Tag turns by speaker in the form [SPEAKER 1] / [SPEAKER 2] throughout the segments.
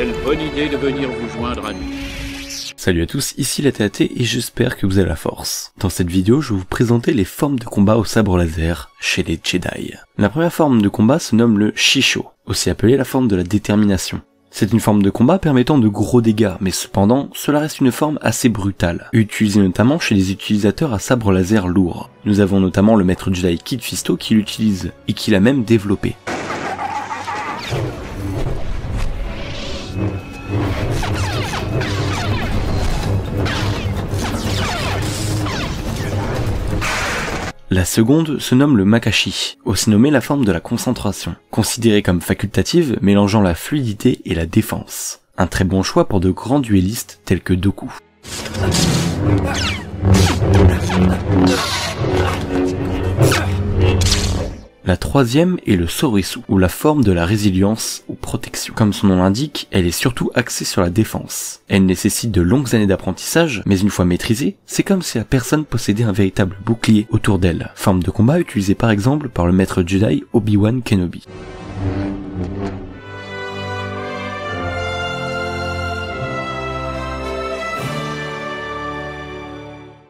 [SPEAKER 1] Quelle bonne idée de venir vous joindre à nous.
[SPEAKER 2] Salut à tous, ici la TAT et j'espère que vous avez la force. Dans cette vidéo, je vais vous présenter les formes de combat au sabre laser chez les Jedi. La première forme de combat se nomme le Shisho, aussi appelée la forme de la détermination. C'est une forme de combat permettant de gros dégâts, mais cependant, cela reste une forme assez brutale, utilisée notamment chez les utilisateurs à sabre laser lourd. Nous avons notamment le maître Jedi Kit Fisto qui l'utilise, et qui l'a même développé. La seconde se nomme le Makashi, aussi nommé la forme de la concentration, considérée comme facultative mélangeant la fluidité et la défense. Un très bon choix pour de grands duellistes tels que Dooku. La troisième est le Soresu, ou la forme de la résilience ou protection. Comme son nom l'indique, elle est surtout axée sur la défense. Elle nécessite de longues années d'apprentissage, mais une fois maîtrisée, c'est comme si la personne possédait un véritable bouclier autour d'elle. Forme de combat utilisée par exemple par le maître Jedi Obi-Wan Kenobi.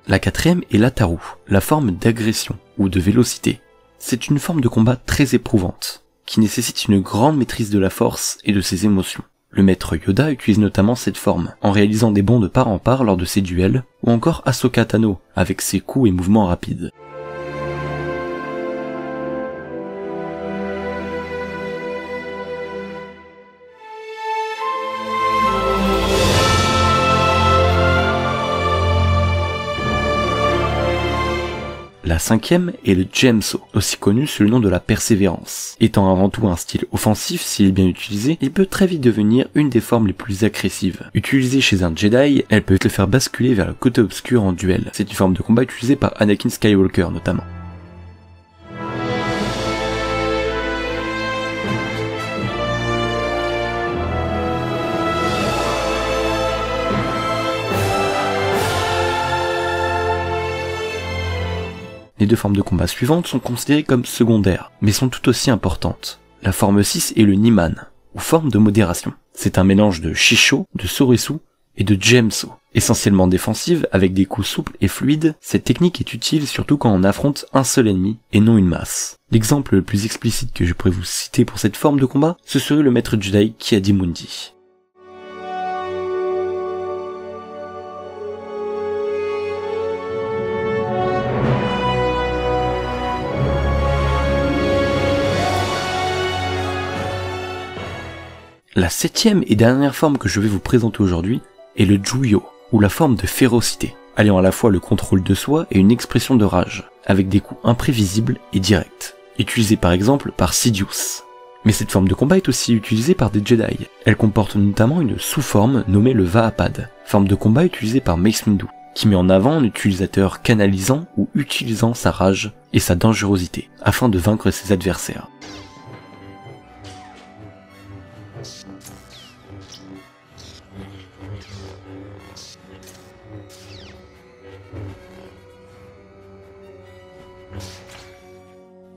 [SPEAKER 2] La quatrième est l'Ataru, la forme d'agression ou de vélocité. C'est une forme de combat très éprouvante, qui nécessite une grande maîtrise de la force et de ses émotions. Le maître Yoda utilise notamment cette forme, en réalisant des bonds de part en part lors de ses duels, ou encore Ahsoka Tano, avec ses coups et mouvements rapides. La cinquième est le Gemso, aussi connu sous le nom de la persévérance. Étant avant tout un style offensif, s'il est bien utilisé, il peut très vite devenir une des formes les plus agressives. Utilisée chez un Jedi, elle peut le faire basculer vers le côté obscur en duel. C'est une forme de combat utilisée par Anakin Skywalker notamment. Les deux formes de combat suivantes sont considérées comme secondaires, mais sont tout aussi importantes. La forme 6 est le Niman, ou forme de modération. C'est un mélange de Shisho, de Soresu et de Gemso. Essentiellement défensive, avec des coups souples et fluides, cette technique est utile surtout quand on affronte un seul ennemi et non une masse. L'exemple le plus explicite que je pourrais vous citer pour cette forme de combat, ce serait le maître Jedi Ki-Adi-Mundi. La septième et dernière forme que je vais vous présenter aujourd'hui est le Juyo, ou la forme de férocité, alliant à la fois le contrôle de soi et une expression de rage, avec des coups imprévisibles et directs, utilisés par exemple par Sidious. Mais cette forme de combat est aussi utilisée par des Jedi. Elle comporte notamment une sous-forme nommée le Vahapad, forme de combat utilisée par Mace Windu, qui met en avant un utilisateur canalisant ou utilisant sa rage et sa dangerosité, afin de vaincre ses adversaires.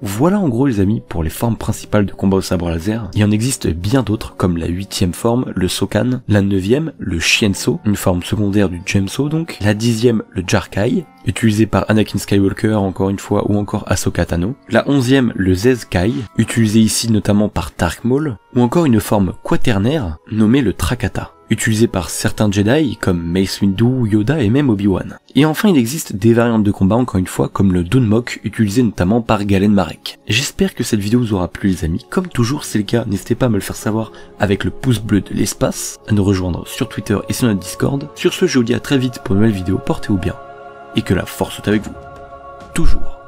[SPEAKER 2] Voilà en gros les amis pour les formes principales de combat au sabre laser. Il en existe bien d'autres comme la 8e forme, le Sokan, la 9e, le Shienso, une forme secondaire du Gemso donc, la 10e, le Jarkai, utilisé par Anakin Skywalker encore une fois ou encore Ahsoka Tano, la 11e, le Zez-Kai, utilisé ici notamment par Darth Maul, ou encore une forme quaternaire nommée le Trakata, utilisé par certains Jedi comme Mace Windu, Yoda et même Obi-Wan. Et enfin il existe des variantes de combat encore une fois comme le Dunmok utilisé notamment par Galen Marek. J'espère que cette vidéo vous aura plu les amis, comme toujours si c'est le cas n'hésitez pas à me le faire savoir avec le pouce bleu de l'espace, à nous rejoindre sur Twitter et sur notre Discord. Sur ce je vous dis à très vite pour une nouvelle vidéo, portez-vous bien et que la force soit avec vous, toujours.